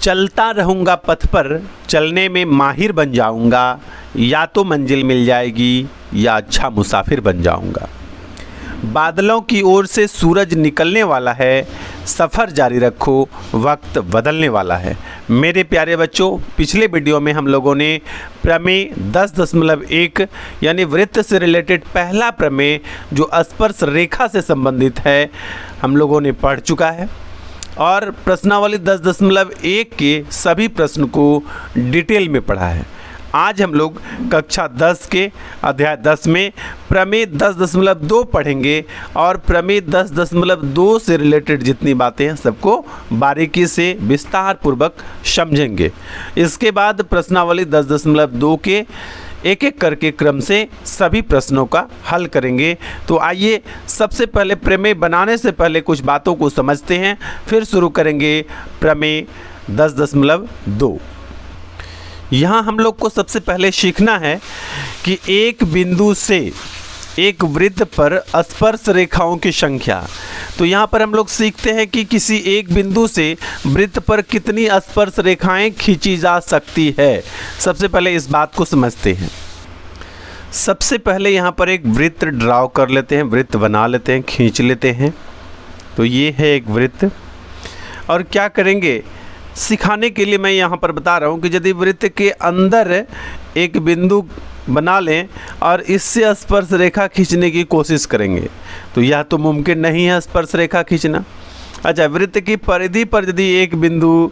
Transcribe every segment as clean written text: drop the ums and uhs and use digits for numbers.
चलता रहूँगा पथ पर, चलने में माहिर बन जाऊँगा, या तो मंजिल मिल जाएगी या अच्छा मुसाफिर बन जाऊँगा। बादलों की ओर से सूरज निकलने वाला है, सफ़र जारी रखो, वक्त बदलने वाला है। मेरे प्यारे बच्चों, पिछले वीडियो में हम लोगों ने प्रमेय 10.1 यानी वृत्त से रिलेटेड पहला प्रमेय जो स्पर्श रेखा से संबंधित है हम लोगों ने पढ़ चुका है, और प्रश्नावली 10.1 के सभी प्रश्न को डिटेल में पढ़ा है। आज हम लोग कक्षा 10 के अध्याय 10 में प्रमेय 10.2 पढ़ेंगे और प्रमेय 10.2 से रिलेटेड जितनी बातें हैं सबको बारीकी से विस्तार पूर्वक समझेंगे। इसके बाद प्रश्नावली 10.2 के एक एक करके क्रम से सभी प्रश्नों का हल करेंगे। तो आइए सबसे पहले प्रमेय बनाने से पहले कुछ बातों को समझते हैं, फिर शुरू करेंगे प्रमेय 10.2। यहाँ हम लोग को सबसे पहले सीखना है कि एक बिंदु से एक वृत्त पर स्पर्श रेखाओं की संख्या। तो यहाँ पर हम लोग सीखते हैं कि किसी एक बिंदु से वृत्त पर कितनी स्पर्श रेखाएं खींची जा सकती है। सबसे पहले इस बात को समझते हैं। सबसे पहले यहाँ पर एक वृत्त ड्रॉ कर लेते हैं, वृत्त बना लेते हैं, खींच लेते हैं। तो ये है एक वृत्त, और क्या करेंगे सिखाने के लिए मैं यहाँ पर बता रहा हूँ कि यदि वृत्त के अंदर एक बिंदु बना लें और इससे स्पर्श रेखा खींचने की कोशिश करेंगे तो यह तो मुमकिन नहीं है स्पर्श रेखा खींचना। अच्छा, वृत्त की परिधि पर यदि एक बिंदु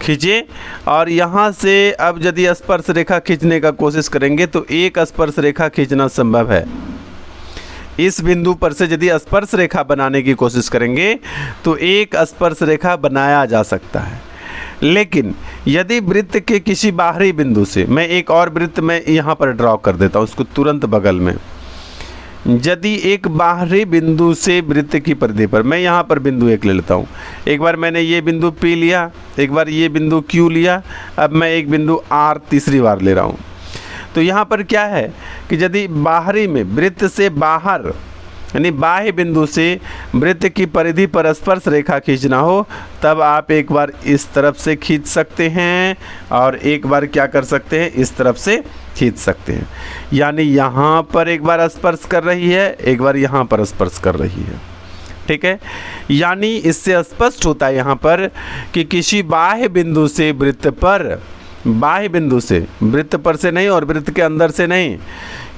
खींचे और यहाँ से अब यदि स्पर्श रेखा खींचने का कोशिश करेंगे तो एक स्पर्श रेखा खींचना संभव है। इस बिंदु पर से यदि स्पर्श रेखा बनाने की कोशिश करेंगे तो एक स्पर्श रेखा बनाया जा सकता है। लेकिन यदि वृत्त के किसी बाहरी बिंदु से, मैं एक और वृत्त में यहाँ पर ड्रॉ कर देता हूँ उसको तुरंत बगल में, यदि एक बाहरी बिंदु से वृत्त की परिधि पर, मैं यहाँ पर बिंदु एक ले लेता हूँ। एक बार मैंने ये बिंदु P लिया, एक बार ये बिंदु Q लिया, अब मैं एक बिंदु R तीसरी बार ले रहा हूँ। तो यहाँ पर क्या है कि यदि बाहरी में वृत्त से बाहर यानी बाह्य बिंदु से वृत्त की परिधि पर स्पर्श रेखा खींचना हो तब आप एक बार इस तरफ से खींच सकते हैं और एक बार क्या कर सकते हैं, इस तरफ से खींच सकते हैं। यानी यहाँ पर एक बार स्पर्श कर रही है, एक बार यहाँ पर स्पर्श कर रही है। ठीक है, यानी इससे स्पष्ट होता है यहाँ पर कि किसी बाह्य बिंदु से वृत्त पर, बाह्य बिंदु से वृत्त पर से नहीं और वृत्त के अंदर से नहीं,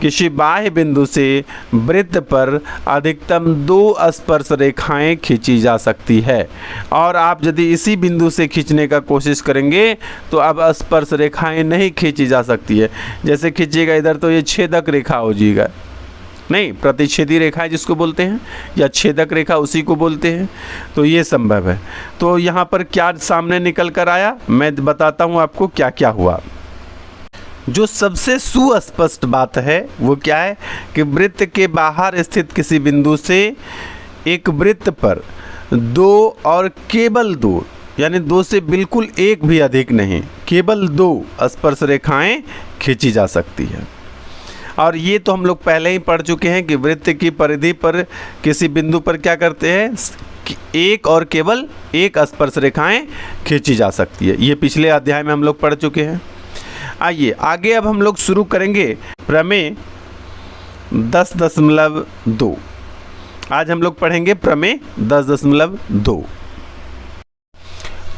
किसी बाह्य बिंदु से वृत्त पर अधिकतम 2 स्पर्श रेखाएं खींची जा सकती है। और आप यदि इसी बिंदु से खींचने का कोशिश करेंगे तो अब स्पर्श रेखाएं नहीं खींची जा सकती है। जैसे खींचिएगा इधर तो ये छेदक रेखा हो जाएगा, नहीं, प्रतिच्छेदी रेखा जिसको बोलते हैं या छेदक रेखा उसी को बोलते हैं। तो ये संभव है। तो यहाँ पर क्या सामने निकल कर आया, मैं बताता हूँ आपको क्या क्या हुआ। जो सबसे सुस्पष्ट बात है वो क्या है कि वृत्त के बाहर स्थित किसी बिंदु से एक वृत्त पर 2 और केवल 2 यानी 2 से बिल्कुल एक भी अधिक नहीं, केवल 2 स्पर्श रेखाएं खींची जा सकती है। और ये तो हम लोग पहले ही पढ़ चुके हैं कि वृत्त की परिधि पर किसी बिंदु पर क्या करते हैं कि एक और केवल एक स्पर्श रेखाएं खींची जा सकती है। ये पिछले अध्याय में हम लोग पढ़ चुके हैं। आइए आगे अब हम लोग शुरू करेंगे प्रमेय 10.2। आज हम लोग पढ़ेंगे प्रमेय 10.2।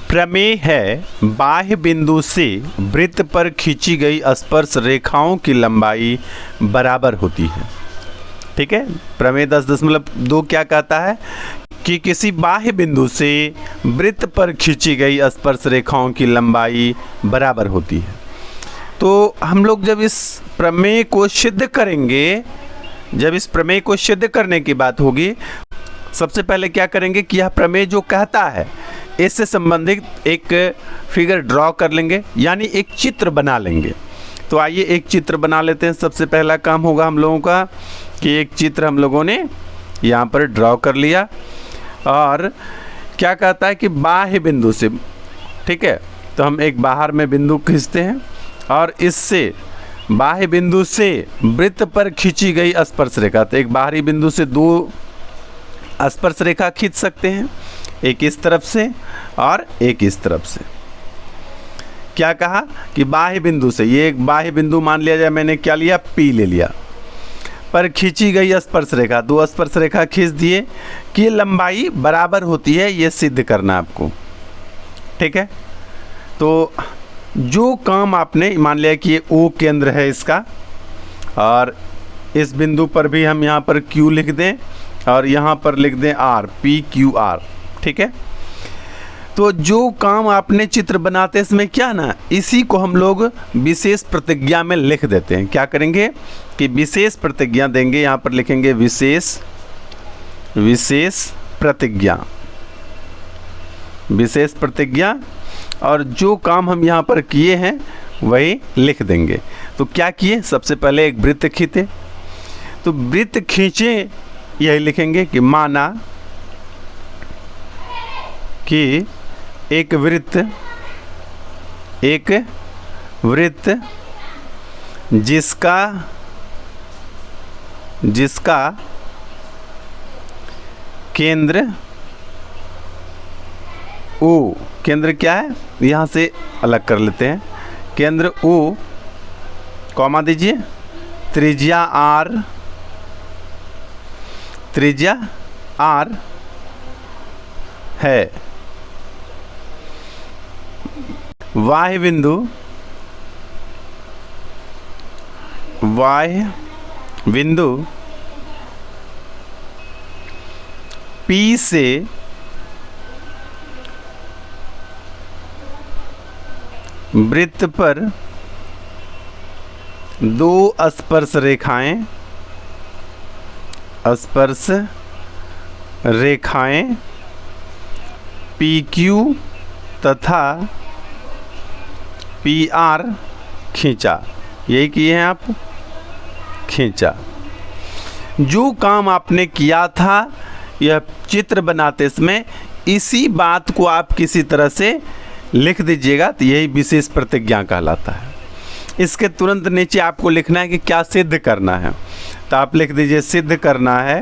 प्रमेय है बाह्य बिंदु से वृत्त पर खींची गई स्पर्श रेखाओं की लंबाई बराबर होती है। ठीक है, प्रमेय 10.2 क्या कहता है कि किसी बाह्य बिंदु से वृत्त पर खींची गई स्पर्श रेखाओं की लंबाई बराबर होती है। तो हम लोग जब इस प्रमेय को सिद्ध करेंगे, जब इस प्रमेय को सिद्ध करने की बात होगी, सबसे पहले क्या करेंगे कि यह प्रमेय जो कहता है इससे संबंधित एक फिगर ड्रॉ कर लेंगे, यानी एक चित्र बना लेंगे। तो आइए एक चित्र बना लेते हैं। सबसे पहला काम होगा हम लोगों का कि एक चित्र हम लोगों ने यहाँ पर ड्रॉ कर लिया और क्या कहता है कि बाह्य बिंदु से, ठीक है, तो हम एक बाहर में बिंदु खींचते हैं और इससे बाह्य बिंदु से वृत्त पर खींची गई स्पर्श रेखा, तो एक बाहरी बिंदु से 2 स्पर्श रेखा खींच सकते हैं, एक इस तरफ से और एक इस तरफ से। क्या कहा कि बाह्य बिंदु से, ये एक बाह्य बिंदु मान लिया जाए, मैंने क्या लिया, P ले लिया, पर खींची गई स्पर्श रेखा, 2 स्पर्श रेखा खींच दिए कि लंबाई बराबर होती है, ये सिद्ध करना आपको। ठीक है, तो जो काम आपने मान लिया कि ये O केंद्र है इसका, और इस बिंदु पर भी हम यहाँ पर Q लिख दें और यहाँ पर लिख दें R, PQR। ठीक है, तो जो काम आपने चित्र बनाते इसमें क्या ना, इसी को हम लोग विशेष प्रतिज्ञा में लिख देते हैं। क्या करेंगे कि विशेष प्रतिज्ञा देंगे, यहाँ पर लिखेंगे विशेष प्रतिज्ञा, विशेष प्रतिज्ञा, और जो काम हम यहाँ पर किए हैं वही लिख देंगे। तो क्या किए, सबसे पहले एक वृत्त खींचे, तो वृत्त खींचे यही लिखेंगे कि माना कि एक वृत्त जिसका केंद्र O, केंद्र क्या है, यहाँ से अलग कर लेते हैं, केंद्र O, कॉमा दीजिए, त्रिज्या R है, बाह्य बिंदु P से वृत्त पर 2 स्पर्श रेखाएं PQ तथा PR खींचा, यही किए हैं आप, खींचा। जो काम आपने किया था यह चित्र बनाते इसमें, इसी बात को आप किसी तरह से लिख दीजिएगा, तो यही विशेष प्रतिज्ञा कहलाता है। इसके तुरंत नीचे आपको लिखना है कि क्या सिद्ध करना है, तो आप लिख दीजिए सिद्ध करना है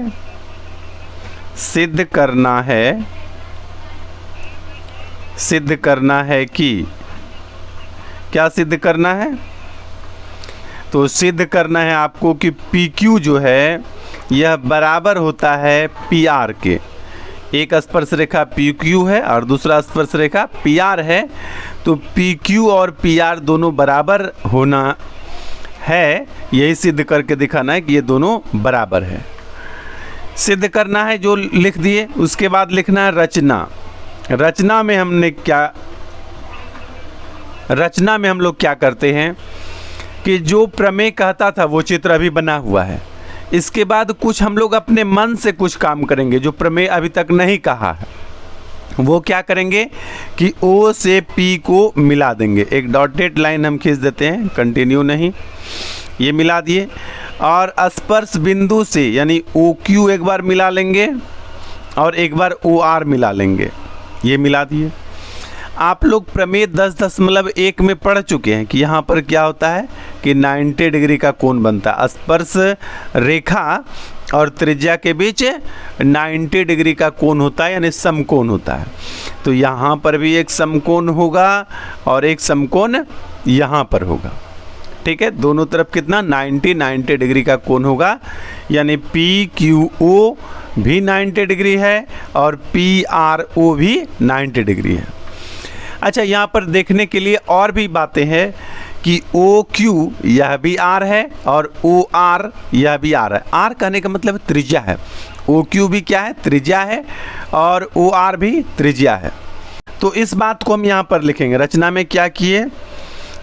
कि, क्या सिद्ध करना है, तो सिद्ध करना है आपको कि PQ जो है यह बराबर होता है PR के। एक स्पर्श रेखा PQ है और दूसरा स्पर्श रेखा PR है, तो PQ और PR दोनों बराबर होना है, यही सिद्ध करके दिखाना है कि ये दोनों बराबर है। सिद्ध करना है जो लिख दिए, उसके बाद लिखना है रचना में हम लोग क्या करते हैं कि जो प्रमेय कहता था वो चित्र अभी बना हुआ है, इसके बाद कुछ हम लोग अपने मन से कुछ काम करेंगे जो प्रमेय अभी तक नहीं कहा है। वो क्या करेंगे कि O से P को मिला देंगे, एक डॉटेड लाइन हम खींच देते हैं, कंटिन्यू नहीं, ये मिला दिए, और स्पर्श बिंदु से यानी OQ एक बार मिला लेंगे और एक बार OR मिला लेंगे, ये मिला दिए। आप लोग प्रमेय 10.1 में पढ़ चुके हैं कि यहाँ पर क्या होता है कि 90 डिग्री का कोण बनता है, स्पर्श रेखा और त्रिज्या के बीच 90 डिग्री का कोण होता है, यानी समकोण होता है। तो यहाँ पर भी एक समकोण होगा और एक समकोण यहाँ पर होगा। ठीक है, दोनों तरफ कितना 90 डिग्री का कोण होगा, यानी PQO भी 90 डिग्री है और PRO भी 90 डिग्री है। अच्छा, यहाँ पर देखने के लिए और भी बातें हैं कि OQ यह भी R है और OR यह भी R है। R कहने का मतलब त्रिज्या है, OQ भी क्या है, त्रिज्या है, और OR भी त्रिज्या है। तो इस बात को हम यहाँ पर लिखेंगे। रचना में क्या किए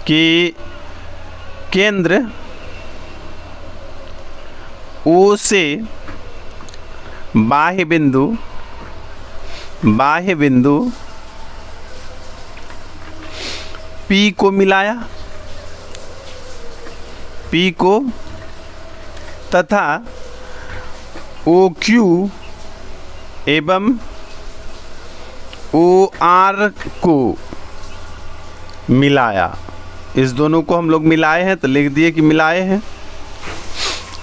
कि केंद्र O से बाह्य बिंदु P को मिलाया, P को, तथा OQ एवं OR को मिलाया। इस दोनों को हम लोग मिलाए हैं, तो लिख दिए कि मिलाए हैं,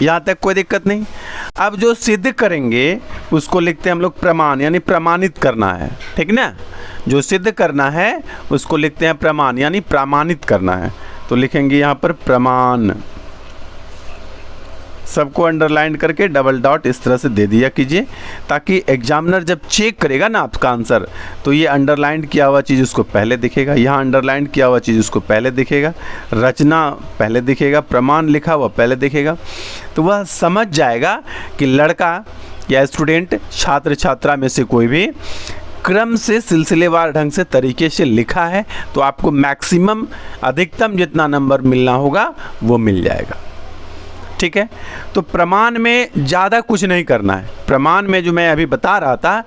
यहाँ तक कोई दिक्कत नहीं। अब जो सिद्ध करेंगे उसको लिखते हैं हम लोग प्रमाण, यानी प्रमाणित करना है, ठीक ना। जो सिद्ध करना है उसको लिखते हैं प्रमाण, यानी प्रमाणित करना है। तो लिखेंगे यहाँ पर प्रमाण, सबको अंडरलाइन करके डबल डॉट इस तरह से दे दिया कीजिए, ताकि एग्जामिनर जब चेक करेगा ना आपका आंसर, तो ये अंडरलाइन किया हुआ चीज़ उसको पहले दिखेगा, यहाँ अंडरलाइन किया हुआ चीज़ उसको पहले दिखेगा, रचना पहले दिखेगा, प्रमाण लिखा हुआ पहले दिखेगा। तो वह समझ जाएगा कि लड़का या स्टूडेंट, छात्र छात्रा में से कोई भी क्रम से सिलसिलेवार ढंग से तरीके से लिखा है, तो आपको मैक्सिमम, अधिकतम जितना नंबर मिलना होगा वो मिल जाएगा, ठीक है। तो प्रमाण में ज़्यादा कुछ नहीं करना है। प्रमाण में जो मैं अभी बता रहा था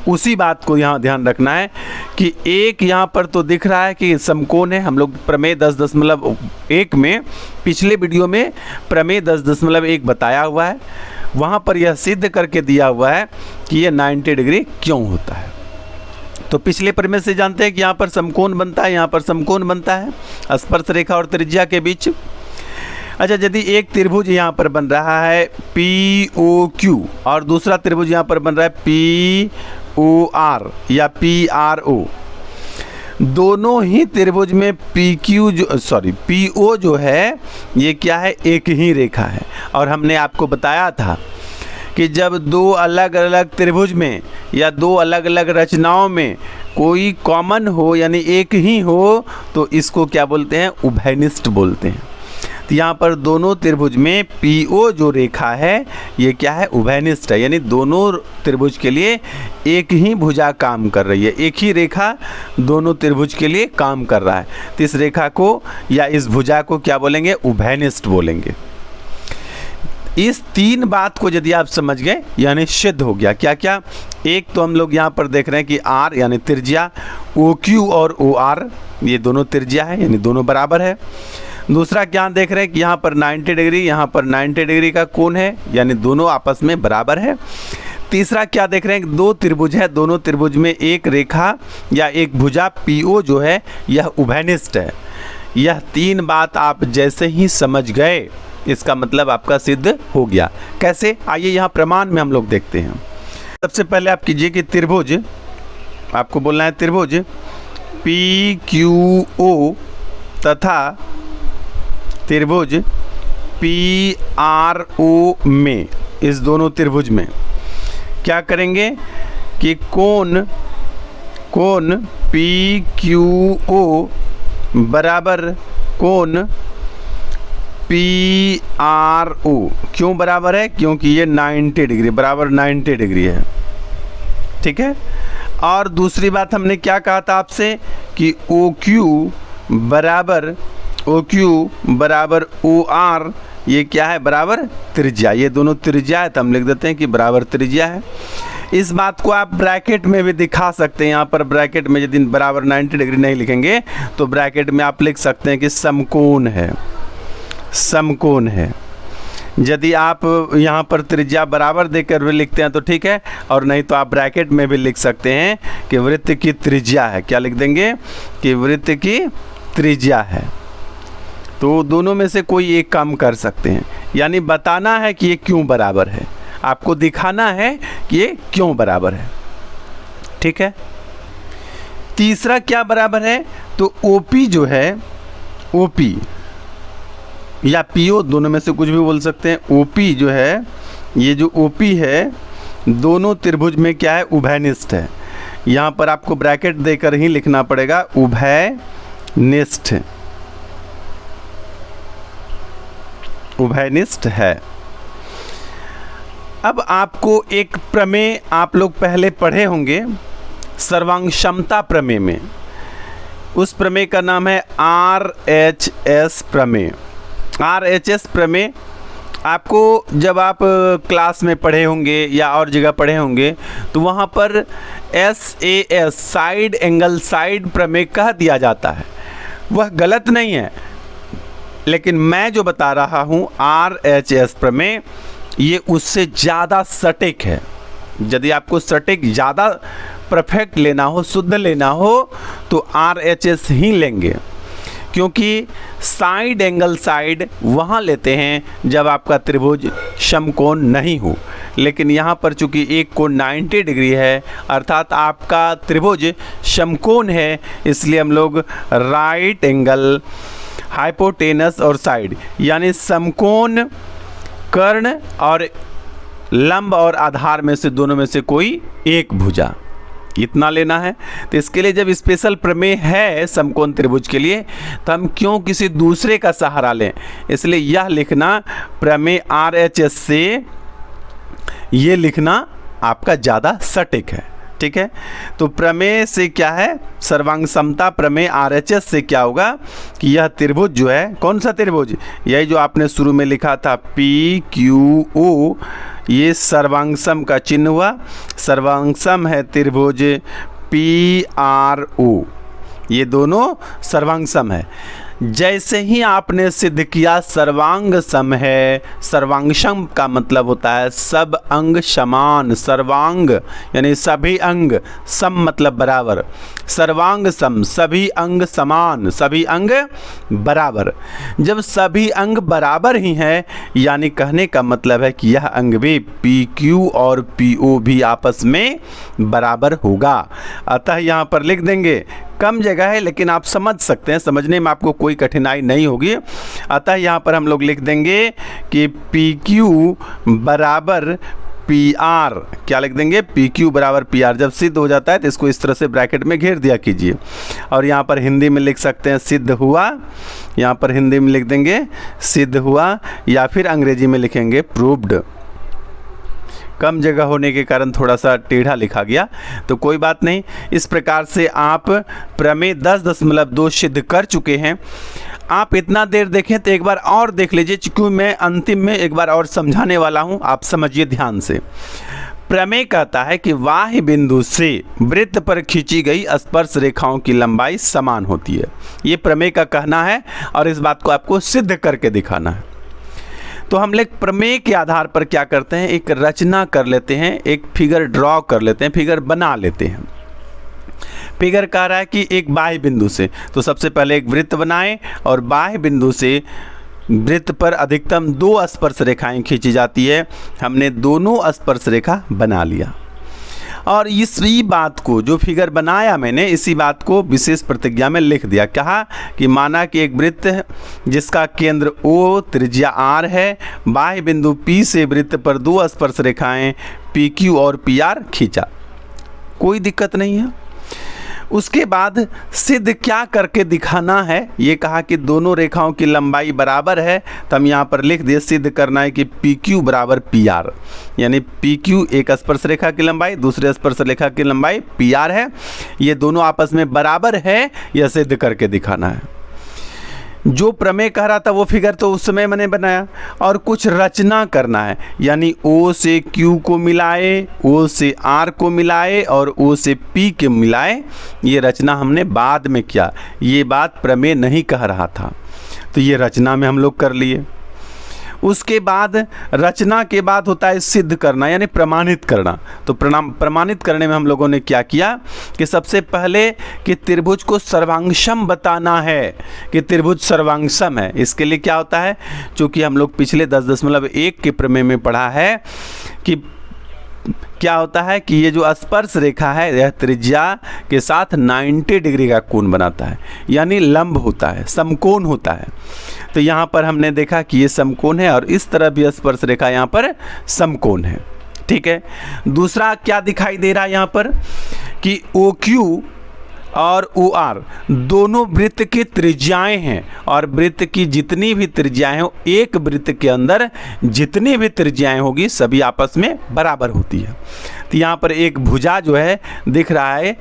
उसी बात को यहाँ ध्यान रखना है कि एक यहाँ पर तो दिख रहा है कि समकोण है। हम लोग प्रमेय 10.1 में, पिछले वीडियो में प्रमेय 10.1 बताया हुआ है, वहाँ पर यह सिद्ध करके दिया हुआ है कि यह 90 डिग्री क्यों होता है। तो पिछले प्रमेय से जानते हैं कि यहाँ पर समकोण बनता है, यहाँ पर समकोण बनता है स्पर्श रेखा और त्रिज्या के बीच। अच्छा, यदि एक त्रिभुज यहाँ पर बन रहा है POQ और दूसरा त्रिभुज यहाँ पर बन रहा है POR या PRO, दोनों ही त्रिभुज में PO जो है ये क्या है, एक ही रेखा है। और हमने आपको बताया था कि जब दो अलग अलग त्रिभुज में या दो अलग अलग रचनाओं में कोई कॉमन हो, यानी एक ही हो, तो इसको क्या बोलते हैं, उभयनिष्ठ बोलते हैं। तो यहाँ पर दोनों त्रिभुज में PO जो रेखा है ये क्या है, उभयनिष्ठ है, यानी दोनों त्रिभुज के लिए एक ही भुजा काम कर रही है, एक ही रेखा दोनों त्रिभुज के लिए काम कर रहा है। तो इस रेखा को या इस भुजा को क्या बोलेंगे, उभयनिष्ठ बोलेंगे। इस तीन बात को यदि आप समझ गए यानी सिद्ध हो गया। क्या क्या, एक तो हम लोग यहाँ पर देख रहे हैं कि R यानी त्रिज्या, OQ और OR ये दोनों त्रिज्या है, यानी दोनों बराबर है। दूसरा क्या देख रहे हैं कि यहाँ पर 90 डिग्री, यहाँ पर 90 डिग्री का कोण है, यानी दोनों आपस में बराबर है। तीसरा क्या देख रहे हैं कि दो त्रिभुज है, दोनों त्रिभुज में एक रेखा या एक भुजा PO जो है यह उभयनिष्ठ है। यह तीन बात आप जैसे ही समझ गए इसका मतलब आपका सिद्ध हो गया। कैसे, आइए यहाँ प्रमाण में हम लोग देखते हैं। सबसे पहले आप कीजिए कि त्रिभुज, आपको बोलना है त्रिभुज PQO तथा त्रिभुज PRO में, इस दोनों त्रिभुज में क्या करेंगे कि कोण PQO बराबर कोण PRO। क्यों बराबर है, क्योंकि ये 90 डिग्री बराबर 90 डिग्री है, ठीक है। और दूसरी बात हमने क्या कहा था आपसे कि OQ बराबर OR, ये क्या है, बराबर त्रिज्या। ये दोनों त्रिज्या है तो हम लिख देते हैं कि बराबर त्रिज्या है। इस बात को आप ब्रैकेट में भी दिखा सकते हैं। यहाँ पर ब्रैकेट में यदि बराबर 90 डिग्री नहीं लिखेंगे तो ब्रैकेट में आप लिख सकते हैं कि समकोण है, समकोण है। यदि आप यहाँ पर त्रिज्या बराबर देकर भी लिखते हैं तो ठीक है, और नहीं तो आप ब्रैकेट में भी लिख सकते हैं कि वृत्त की त्रिज्या है। क्या लिख देंगे कि वृत्त की त्रिज्या है। तो दोनों में से कोई एक काम कर सकते हैं, यानी बताना है कि ये क्यों बराबर है, आपको दिखाना है कि ये क्यों बराबर है, ठीक है। तीसरा क्या बराबर है, तो OP जो है, OP या PO दोनों में से कुछ भी बोल सकते हैं। OP जो है, ये जो OP है दोनों त्रिभुज में क्या है, उभयनिष्ठ है। यहाँ पर आपको ब्रैकेट देकर ही लिखना पड़ेगा, उभयनिष्ठ, उभयनिष्ठ है। अब आपको एक प्रमेय आप लोग पहले पढ़े होंगे सर्वांग क्षमता प्रमेय में, उस प्रमेय का नाम है RHS प्रमेय। RHS प्रमेय आपको जब आप क्लास में पढ़े होंगे या और जगह पढ़े होंगे तो वहाँ पर SAS साइड एंगल साइड प्रमेय कह दिया जाता है। वह गलत नहीं है, लेकिन मैं जो बता रहा हूँ RHS प्रमेय ये उससे ज़्यादा सटीक है। यदि आपको सटीक ज़्यादा परफेक्ट लेना हो, शुद्ध लेना हो, तो RHS ही लेंगे, क्योंकि साइड एंगल साइड वहाँ लेते हैं जब आपका त्रिभुज समकोण नहीं हो, लेकिन यहाँ पर चूंकि एक कोण 90 डिग्री है अर्थात आपका त्रिभुज समकोण है, इसलिए हम लोग राइट एंगल, हाइपोटेनस और साइड यानी समकोण, कर्ण और लंब और आधार में से दोनों में से कोई एक भुजा, इतना लेना है। तो इसके लिए जब स्पेशल प्रमेय है समकोण त्रिभुज के लिए तो हम क्यों किसी दूसरे का सहारा लें, इसलिए यह लिखना प्रमेय RHS से ये लिखना आपका ज़्यादा सटीक है। ठीक है, तो प्रमेय से क्या है, सर्वांग समता प्रमेय RHS से क्या होगा कि यह त्रिभुज जो है, कौन सा त्रिभुज, यही जो आपने शुरू में लिखा था PQO, ये सर्वांगसम का चिन्ह हुआ। सर्वांगसम है त्रिभुज PRO, ये दोनों सर्वांगसम है। जैसे ही आपने सिद्ध किया सर्वांग सम है, सर्वांगसम का मतलब होता है सब अंग समान, सर्वांग यानी सभी अंग, सम मतलब बराबर, सर्वांग सम सभी अंग समान, सभी अंग बराबर। जब सभी अंग बराबर ही हैं यानी कहने का मतलब है कि यह अंग भी PQ और PO भी आपस में बराबर होगा। अतः यहाँ पर लिख देंगे, कम जगह है लेकिन आप समझ सकते हैं, समझने में आपको कोई कठिनाई नहीं होगी। अतः यहाँ पर हम लोग लिख देंगे कि PQ बराबर PR, क्या लिख देंगे, PQ बराबर PR। जब सिद्ध हो जाता है तो इसको इस तरह से ब्रैकेट में घेर दिया कीजिए और यहाँ पर हिंदी में लिख सकते हैं सिद्ध हुआ, यहाँ पर हिंदी में लिख देंगे सिद्ध हुआ या फिर अंग्रेजी में लिखेंगे प्रूव्ड। कम जगह होने के कारण थोड़ा सा टेढ़ा लिखा गया तो कोई बात नहीं। इस प्रकार से आप प्रमेय 10.2 सिद्ध कर चुके हैं। आप इतना देर देखें तो एक बार और देख लीजिए, क्योंकि मैं अंतिम में एक बार और समझाने वाला हूं, आप समझिए ध्यान से। प्रमेय कहता है कि बाह्य बिंदु से वृत्त पर खींची गई स्पर्श रेखाओं की लंबाई समान होती है, ये प्रमेय का कहना है और इस बात को आपको सिद्ध करके दिखाना है। तो हम लोग प्रमेय के आधार पर क्या करते हैं, एक रचना कर लेते हैं, एक फिगर ड्रॉ कर लेते हैं, फिगर बना लेते हैं। फिगर कह रहा है कि एक बाह्य बिंदु से, तो सबसे पहले एक वृत्त बनाएं और बाह्य बिंदु से वृत्त पर अधिकतम 2 स्पर्श रेखाएं खींची जाती है। हमने दोनों स्पर्श रेखा बना लिया और इसी बात को, जो फिगर बनाया मैंने, इसी बात को विशेष प्रतिज्ञा में लिख दिया। कहा कि माना कि एक वृत्त है जिसका केंद्र O, त्रिज्या R है, बाह्य बिंदु P से वृत्त पर 2 स्पर्श रेखाएं PQ और PR खींचा, कोई दिक्कत नहीं है। उसके बाद सिद्ध क्या करके दिखाना है, ये कहा कि दोनों रेखाओं की लंबाई बराबर है, तो हम यहाँ पर लिख दिए सिद्ध करना है कि PQ बराबर PR, यानी PQ एक स्पर्श रेखा की लंबाई, दूसरे स्पर्श रेखा की लंबाई PR है, ये दोनों आपस में बराबर है, यह सिद्ध करके दिखाना है। जो प्रमेय कह रहा था वो फिगर तो उस समय मैंने बनाया और कुछ रचना करना है, यानी O से Q को मिलाए, O से R को मिलाए और O से P के मिलाए, ये रचना हमने बाद में किया। ये बात प्रमेय नहीं कह रहा था, तो ये रचना में हम लोग कर लिए। उसके बाद रचना के बाद होता है सिद्ध करना यानी प्रमाणित करना। तो प्रमाणित करने में हम लोगों ने क्या किया कि सबसे पहले कि त्रिभुज को सर्वांगसम बताना है कि त्रिभुज सर्वांगसम है। इसके लिए क्या होता है, चूँकि हम लोग पिछले 10.1 के प्रमेय में पढ़ा है कि क्या होता है कि ये जो स्पर्श रेखा है यह त्रिज्या के साथ 90 डिग्री का कोण बनाता है, यानी लंब होता है, समकोण होता है। तो यहाँ पर हमने देखा कि ये समकोण है और इस तरह भी स्पर्श रेखा यहाँ पर समकोण है। ठीक है, दूसरा क्या दिखाई दे रहा है यहाँ पर कि OQ और OR दोनों वृत्त की त्रिज्याएं हैं और वृत्त की जितनी भी त्रिज्याएं हो, एक वृत्त के अंदर जितनी भी त्रिज्याएं होगी सभी आपस में बराबर होती है। तो यहाँ पर एक भुजा जो है दिख रहा है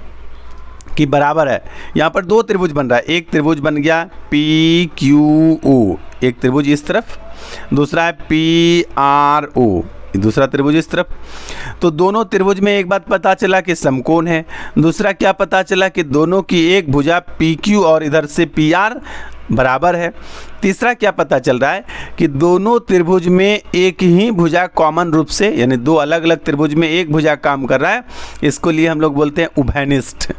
कि बराबर है। यहाँ पर 2 त्रिभुज बन रहा है, एक त्रिभुज बन गया PQO, एक त्रिभुज इस तरफ, दूसरा है PRO, दूसरा त्रिभुज इस तरफ। तो दोनों त्रिभुज में एक बात पता चला कि समकोण है। दूसरा क्या पता चला कि दोनों की एक भुजा PQ और इधर से PR बराबर है। तीसरा क्या पता चल रहा है कि दोनों त्रिभुज में एक ही भुजा कॉमन रूप से, यानी 2 अलग अलग त्रिभुज में एक भुजा काम कर रहा है, इसको लिए हम लोग बोलते हैं उभयनिष्ठ।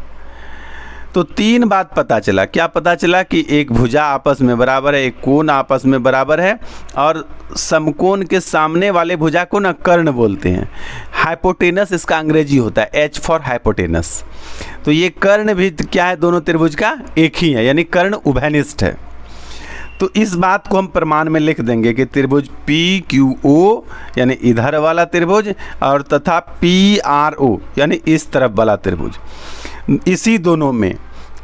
तो 3 बात पता चला। क्या पता चला कि एक भुजा आपस में बराबर है, एक कोण आपस में बराबर है, और समकोण के सामने वाले भुजा को ना कर्ण बोलते हैं। हाइपोटेनस इसका अंग्रेजी होता है, H फॉर हाइपोटेनस। तो ये कर्ण भी क्या है, दोनों त्रिभुज का एक ही है, यानी कर्ण उभयनिष्ठ है। तो इस बात को हम प्रमाण में लिख देंगे कि त्रिभुज PQO यानी इधर वाला त्रिभुज और तथा PRO यानी इस तरफ वाला त्रिभुज, इसी दोनों में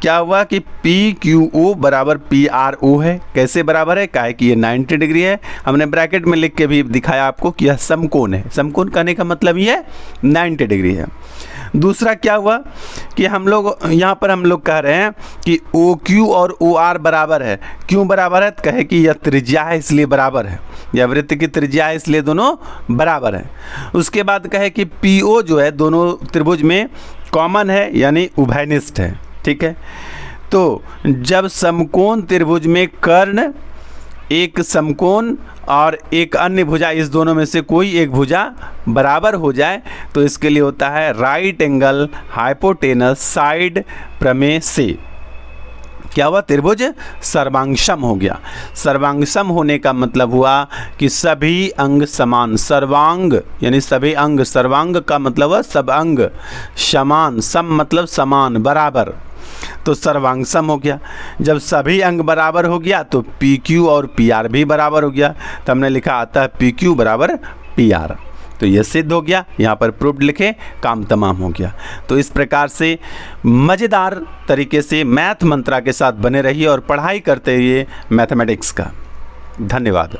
क्या हुआ कि PQO बराबर PRO है। कैसे बराबर है? काहे कि ये 90 डिग्री है। हमने ब्रैकेट में लिख के भी दिखाया आपको कि यह समकोण है। समकोण कहने का मतलब ये 90 डिग्री है। दूसरा क्या हुआ कि हम लोग यहाँ पर हम लोग कह रहे हैं कि OQ और OR बराबर है। क्यों बराबर है? कहे कि यह त्रिज्या है इसलिए बराबर है, यह वृत्त की त्रिज्या है इसलिए दोनों बराबर है। उसके बाद कहे कि PO जो है दोनों त्रिभुज में कॉमन है यानी उभयनिष्ठ है। ठीक है, तो जब समकोण त्रिभुज में कर्ण, एक समकोण और एक अन्य भुजा, इस दोनों में से कोई एक भुजा बराबर हो जाए तो इसके लिए होता है राइट एंगल हाइपोटेनस साइड प्रमेय से क्या हुआ, त्रिभुज सर्वांगसम हो गया। सर्वांगसम होने का मतलब हुआ कि सभी अंग समान, सर्वांग यानी सभी अंग, सर्वांग का मतलब है सब अंग, समान, सम मतलब समान, बराबर, तो सर्वांगसम हो गया। जब सभी अंग बराबर हो गया तो PQ और PR भी बराबर हो गया, तो हमने लिखा आता है PQ बराबर PR। तो ये सिद्ध हो गया, यहाँ पर प्रूफ्ड लिखे, काम तमाम हो गया। तो इस प्रकार से मज़ेदार तरीके से मैथ मंत्रा के साथ बने रहिए और पढ़ाई करते रहिए मैथमेटिक्स का। धन्यवाद।